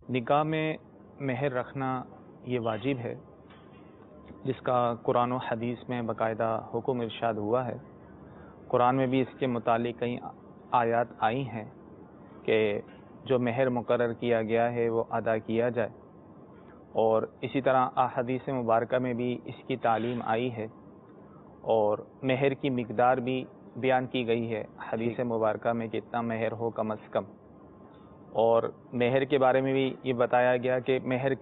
نکاح میں مہر رکھنا یہ واجب ہے، جس کا قرآن و حدیث میں باقاعدہ حکم ارشاد ہوا ہے۔ قرآن میں بھی اس کے متعلق کئی آیات آئی ہیں کہ جو مہر مقرر کیا گیا ہے وہ ادا کیا جائے، اور اسی طرح احادیث مبارکہ میں بھی اس کی تعلیم آئی ہے، اور مہر کی مقدار بھی بیان کی گئی ہے حدیث مبارکہ میں کہ اتنا مہر ہو کم از کم، اور مہر کے بارے میں بھی یہ بتایا گیا کہ مہر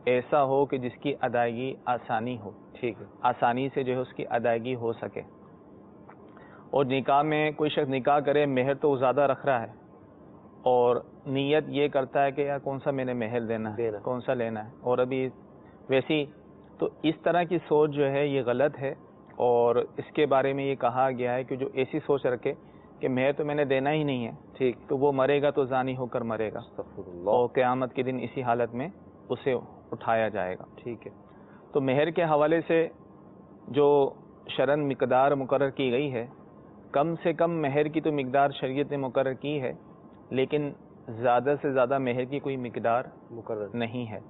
ایسا ہو کہ جس کی ادائیگی آسانی ہو، ٹھیک ہے، آسانی سے جو ہے اس کی ادائیگی ہو سکے۔ اور نکاح میں کوئی شخص نکاح کرے، مہر تو زیادہ رکھ رہا ہے اور نیت یہ کرتا ہے کہ یار کون سا میں نے مہر دینا ہے، کون سا لینا ہے، اور ابھی ویسی تو اس طرح کی سوچ جو ہے یہ غلط ہے، اور اس کے بارے میں یہ کہا گیا ہے کہ جو ایسی سوچ رکھے کہ مہر تو میں نے دینا ہی نہیں ہے، ٹھیک، تو وہ مرے گا تو زانی ہو کر مرے گا، اور قیامت کے دن اسی حالت میں اسے اٹھایا جائے گا، ٹھیک ہے۔ تو مہر کے حوالے سے جو شرعاً مقدار مقرر کی گئی ہے، کم سے کم مہر کی تو مقدار شریعت نے مقرر کی ہے، لیکن زیادہ سے زیادہ مہر کی کوئی مقدار مقرر نہیں ہے۔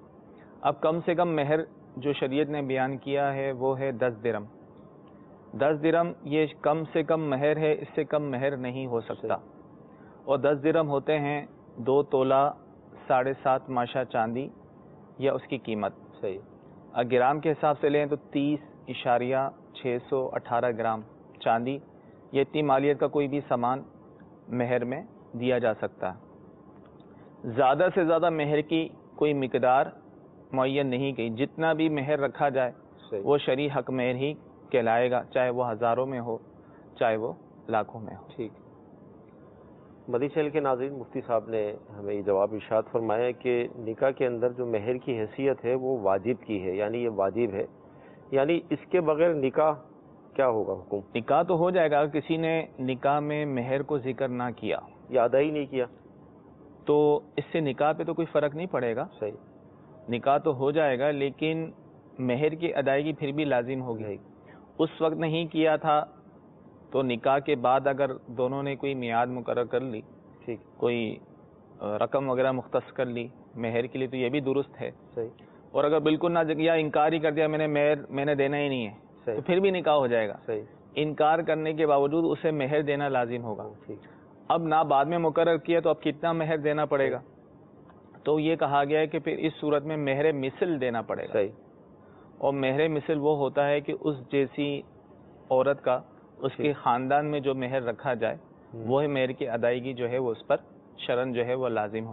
اب کم سے کم مہر جو شریعت نے بیان کیا ہے وہ ہے 10 درہم۔ 10 درہم یہ کم سے کم مہر ہے، اس سے کم مہر نہیں ہو سکتا، اور 10 درہم ہوتے ہیں 2 تولہ 7.5 ماشا چاندی یا اس کی قیمت، صحیح، گرام کے حساب سے لیں تو 30.618 گرام چاندی، یہ اتنی مالیت کا کوئی بھی سامان مہر میں دیا جا سکتا ہے۔ زیادہ سے زیادہ مہر کی کوئی مقدار معین نہیں کی، جتنا بھی مہر رکھا جائے وہ شرعی حق مہر ہی کہلائے گا، چاہے وہ ہزاروں میں ہو چاہے وہ لاکھوں میں ہو۔ ٹھیک، مدنی چینل کے ناظرین، مفتی صاحب نے ہمیں یہ جواب ارشاد فرمایا ہے کہ نکاح کے اندر جو مہر کی حیثیت ہے وہ واجب کی ہے، یعنی یہ واجب ہے، یعنی اس کے بغیر نکاح کیا ہوگا حکم؟ نکاح تو ہو جائے گا، اگر کسی نے نکاح میں مہر کو ذکر نہ کیا یا ادا ہی نہیں کیا تو اس سے نکاح پہ تو کوئی فرق نہیں پڑے گا، صحیح، نکاح تو ہو جائے گا، لیکن مہر کی ادائیگی پھر بھی لازم ہوگی۔ اس وقت نہیں کیا تھا تو نکاح کے بعد اگر دونوں نے کوئی میعاد مقرر کر لی، ٹھیک، کوئی رقم وغیرہ مختص کر لی مہر کے لیے، تو یہ بھی درست ہے، صحیح، اور اگر بالکل نہ یا انکار ہی کر دیا میں نے دینا ہی نہیں ہے، تو پھر بھی نکاح ہو جائے گا، صحیح، انکار کرنے کے باوجود اسے مہر دینا لازم ہوگا۔ اب نہ بعد میں مقرر کیا تو اب کتنا مہر دینا پڑے گا، تو یہ کہا گیا ہے کہ پھر اس صورت میں مہر مثل دینا پڑے گا، صحیح، اور مہر مثل وہ ہوتا ہے کہ اس جیسی عورت کا اس کے خاندان میں جو مہر رکھا جائے وہ مہر کی ادائیگی جو ہے وہ اس پر شرعاً جو ہے وہ لازم ہو۔